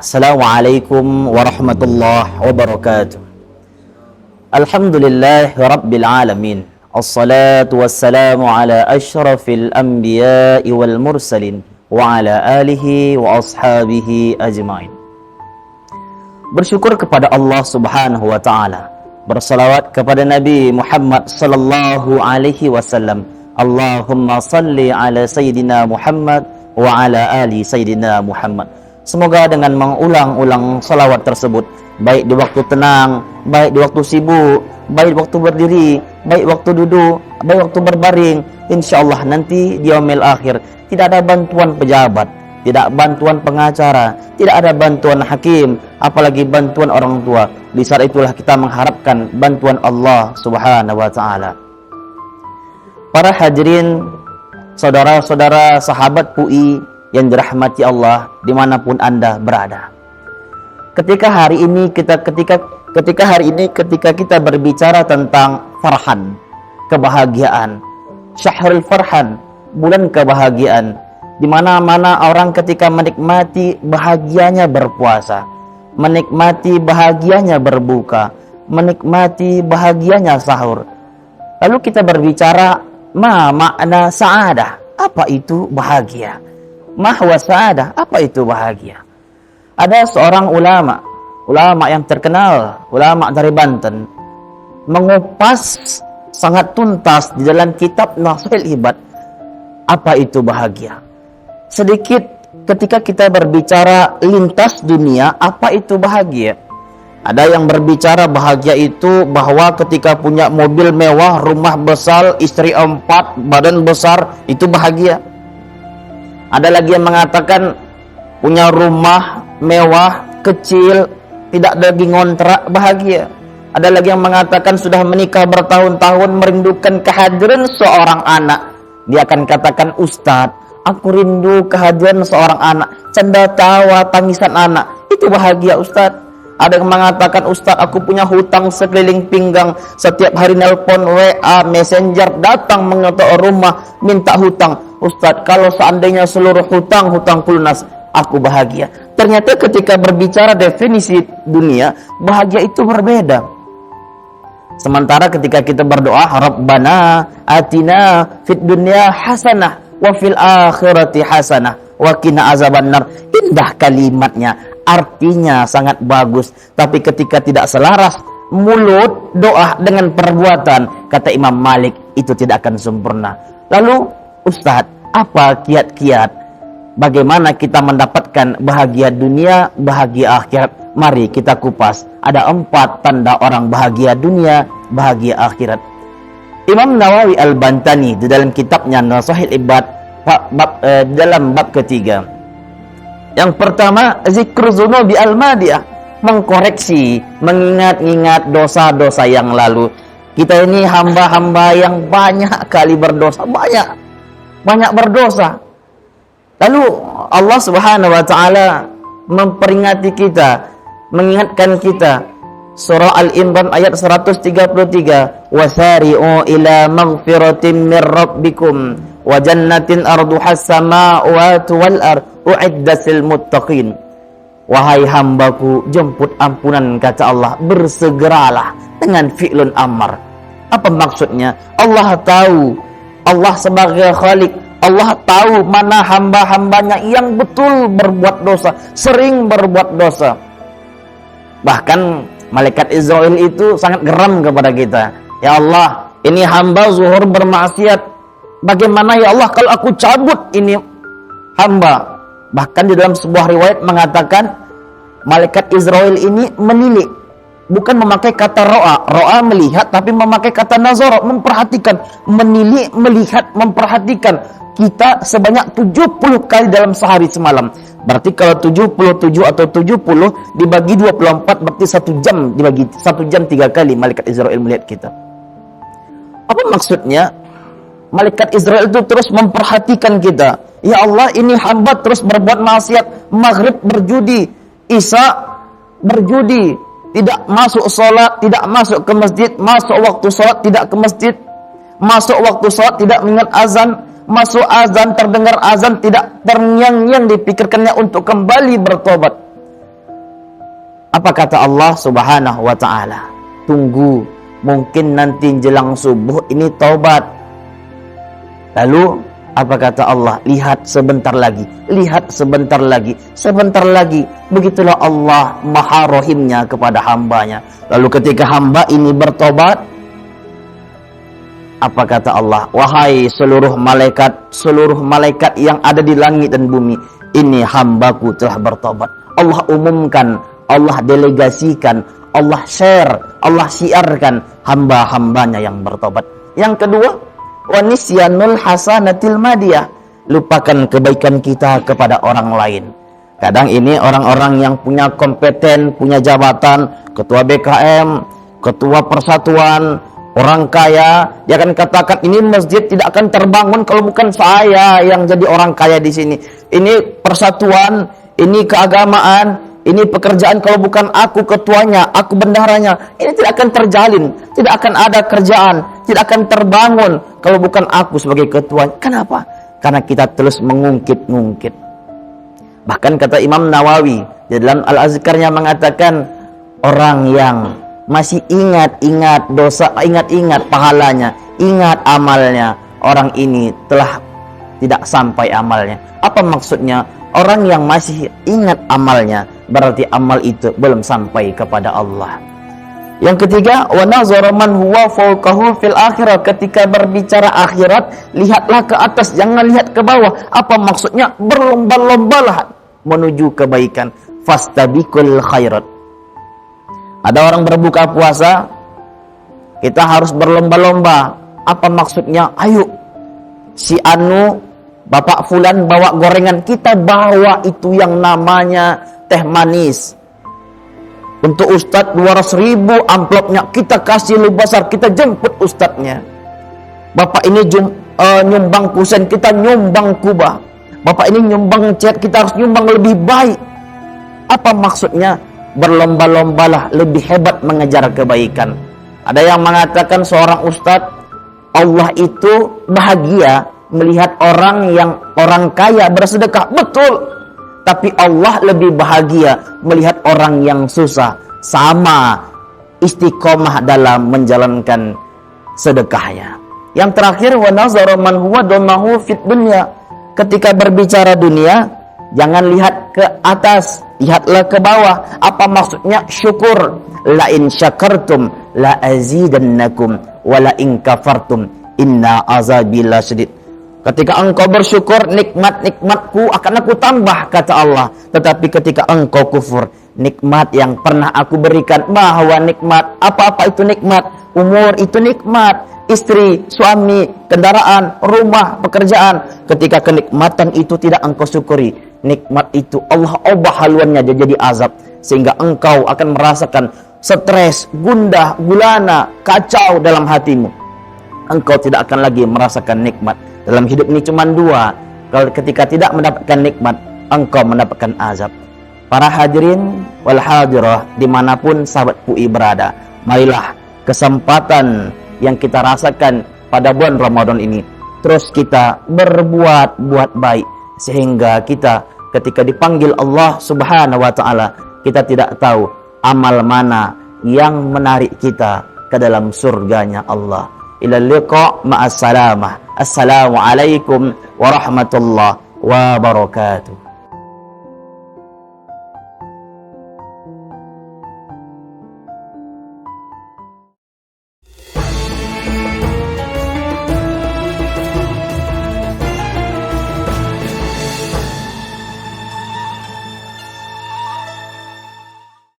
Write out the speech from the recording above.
Assalamualaikum warahmatullahi wabarakatuh. Alhamdulillah rabbil alamin. Assalatu wassalamu ala asyrafil anbiya'i wal mursalin wa ala alihi wa ashabihi ajmain. Bersyukur kepada Allah Subhanahu wa taala. Bersalawat kepada Nabi Muhammad sallallahu alaihi wasallam. Allahumma salli ala sayyidina Muhammad wa ala ali sayyidina Muhammad. Semoga dengan mengulang-ulang salawat tersebut, baik di waktu tenang, baik di waktu sibuk, baik waktu berdiri, baik waktu duduk, baik waktu berbaring, insyaallah nanti di yaumil akhir tidak ada bantuan pejabat, tidak bantuan pengacara, tidak ada bantuan hakim, apalagi bantuan orang tua. Di saat itulah kita mengharapkan bantuan Allah Subhanahu wa taala. Para hadirin, saudara-saudara sahabat UI yang dirahmati Allah dimanapun Anda berada. Ketika hari ini kita berbicara tentang farhan, kebahagiaan, syahrul farhan, bulan kebahagiaan, di mana-mana orang ketika menikmati bahagianya berpuasa, menikmati bahagianya berbuka, menikmati bahagianya sahur. Lalu kita berbicara makna sa'adah, apa itu bahagia? Mahwa sa'adah, apa itu bahagia? Ada seorang ulama yang terkenal, ulama dari Banten, mengupas sangat tuntas di dalam kitab Nashul Ibad apa itu bahagia. Sedikit ketika kita berbicara lintas dunia, apa itu bahagia? Ada yang berbicara bahagia itu bahwa ketika punya mobil mewah, rumah besar, istri 4, badan besar, itu bahagia. Ada lagi yang mengatakan punya rumah mewah, kecil, tidak lagi ngontrak, bahagia. Ada lagi yang mengatakan sudah menikah bertahun-tahun, merindukan kehadiran seorang anak. Dia akan katakan, Ustadz, aku rindu kehadiran seorang anak, canda tawa, tangisan anak. Itu bahagia, Ustadz. Ada yang mengatakan, Ustadz, aku punya hutang sekeliling pinggang. Setiap hari nelpon, WA, messenger, datang mengetok rumah, minta hutang. Ustadz, kalau seandainya seluruh hutang-hutangku lunas, aku bahagia. Ternyata ketika berbicara definisi dunia, bahagia itu berbeda. Sementara ketika kita berdoa, Rabbana atina fid dunya hasanah wa fil akhirati hasanah wa qina azabannar. Indah kalimatnya, artinya sangat bagus. Tapi ketika tidak selaras mulut doa dengan perbuatan, kata Imam Malik, itu tidak akan sempurna. Lalu Ustadz, apa kiat-kiat bagaimana kita mendapatkan bahagia dunia, bahagia akhirat? Mari kita kupas. Ada 4 tanda orang bahagia dunia, bahagia akhirat. Imam Nawawi Al-Bantani di dalam kitabnya Nashul Ibad dalam bab ketiga. Yang pertama, zikru dzunubi al-madiyah, mengkoreksi, mengingat-ingat dosa-dosa yang lalu. Kita ini hamba-hamba yang banyak kali berdosa, banyak berdosa. Lalu Allah Subhanahu wa taala memperingati kita, mengingatkan kita. Surah Al-Imran ayat 133, wasari'u ila maghfiratin mir rabbikum wa jannatin arduhas samawati wal ard u'iddat lil muttaqin. Wahai hambaku, jemput ampunan, kata Allah, bersegeralah dengan fi'lun amar. Apa maksudnya? Allah tahu, Allah sebagai Khalik, Allah tahu mana hamba-hambanya yang betul berbuat dosa, sering berbuat dosa. Bahkan malaikat Israel itu sangat geram kepada kita. Ya Allah, ini hamba zuhur bermaksiat. Bagaimana ya Allah kalau aku cabut ini hamba? Bahkan di dalam sebuah riwayat mengatakan malaikat Israel ini menilik, bukan memakai kata ro'a. Ro'a melihat, tapi memakai kata nazara, memperhatikan. Menilik, melihat, memperhatikan. Kita sebanyak 70 kali dalam sehari semalam. Berarti kalau 77 atau 70 dibagi 24, berarti 1 jam, dibagi 1 jam 3 kali malaikat Israel melihat kita. Apa maksudnya? Malaikat Israel itu terus memperhatikan kita. Ya Allah, ini hamba terus berbuat maksiat. Maghrib berjudi, Isya berjudi, tidak masuk sholat, tidak masuk ke masjid, masuk waktu sholat tidak ke masjid, masuk waktu sholat tidak mengingat azan, masuk azan, terdengar azan, tidak terngiang-ngiang dipikirkannya untuk kembali bertobat. Apa kata Allah Subhanahu wa taala? Tunggu, mungkin nanti jelang subuh ini taubat. Lalu apa kata Allah? Lihat sebentar lagi, lihat sebentar lagi, sebentar lagi. Begitulah Allah Maha Rahimnya kepada hambanya. Lalu ketika hamba ini bertobat, apa kata Allah? Wahai seluruh malaikat yang ada di langit dan bumi, ini hambaku telah bertobat. Allah umumkan, Allah delegasikan, Allah share, Allah siarkan hamba-hambanya yang bertobat. Yang kedua, wa nisyanul hasanatil madiyah, lupakan kebaikan kita kepada orang lain. Kadang ini orang-orang yang punya kompeten, punya jabatan, ketua BKM, ketua persatuan, orang kaya, dia akan katakan ini masjid tidak akan terbangun kalau bukan saya yang jadi orang kaya di sini. Ini persatuan, ini keagamaan, ini pekerjaan kalau bukan aku ketuanya, aku bendaharanya, ini tidak akan terjalin, tidak akan ada kerjaan, tidak akan terbangun kalau bukan aku sebagai ketua. Kenapa? Karena kita terus mengungkit-ungkit. Bahkan kata Imam Nawawi di dalam Al-Azkarnya mengatakan, orang yang masih ingat-ingat dosa, ingat-ingat pahalanya, ingat amalnya, orang ini telah tidak sampai amalnya. Apa maksudnya? Orang yang masih ingat amalnya, berarti amal itu belum sampai kepada Allah. Yang ketiga, wa nazara man huwa fawqahu fil akhirah. Ketika berbicara akhirat, lihatlah ke atas, jangan lihat ke bawah. Apa maksudnya? Berlomba-lombalah menuju kebaikan. Fastabiqul khairat. Ada orang berbuka puasa, kita harus berlomba-lomba. Apa maksudnya? Ayo, si Anu, Bapak Fulan bawa gorengan, kita bawa itu yang namanya teh manis. Untuk Ustadz 200.000 amplopnya, kita kasih lebih besar, kita jemput Ustadznya. Bapak ini nyumbang kusen, kita nyumbang kubah. Bapak ini nyumbang cat, kita harus nyumbang lebih baik. Apa maksudnya? Berlomba-lombalah lebih hebat mengejar kebaikan. Ada yang mengatakan seorang Ustadz, Allah itu bahagia melihat orang kaya bersedekah. Betul. Tapi Allah lebih bahagia melihat orang yang susah sama istiqomah dalam menjalankan sedekahnya. Yang terakhir, wa nazara man huwa dunahu fit dunya. Ketika berbicara dunia, jangan lihat ke atas, lihatlah ke bawah. Apa maksudnya? Syukur. La in syakartum la azidannakum wa la in kafartum inna azabi lasyadid. Ketika engkau bersyukur, nikmat-nikmatku akan aku tambah, kata Allah. Tetapi ketika engkau kufur, nikmat yang pernah aku berikan, bahwa nikmat, apa-apa itu nikmat, umur itu nikmat, istri, suami, kendaraan, rumah, pekerjaan. Ketika kenikmatan itu tidak engkau syukuri, nikmat itu Allah ubah haluannya jadi azab. Sehingga engkau akan merasakan stres, gundah, gulana, kacau dalam hatimu. Engkau tidak akan lagi merasakan nikmat. Dalam hidup ini cuma dua. Kalau ketika tidak mendapatkan nikmat, engkau mendapatkan azab. Para hadirin wal hadirah dimanapun sahabat UI berada, marilah kesempatan yang kita rasakan pada bulan Ramadan ini, terus kita berbuat baik. Sehingga kita ketika dipanggil Allah Subhanahu wa ta'ala, kita tidak tahu amal mana yang menarik kita ke dalam surganya Allah. Ila liqa ma'as salamah. Assalamualaikum warahmatullahi wabarakatuh.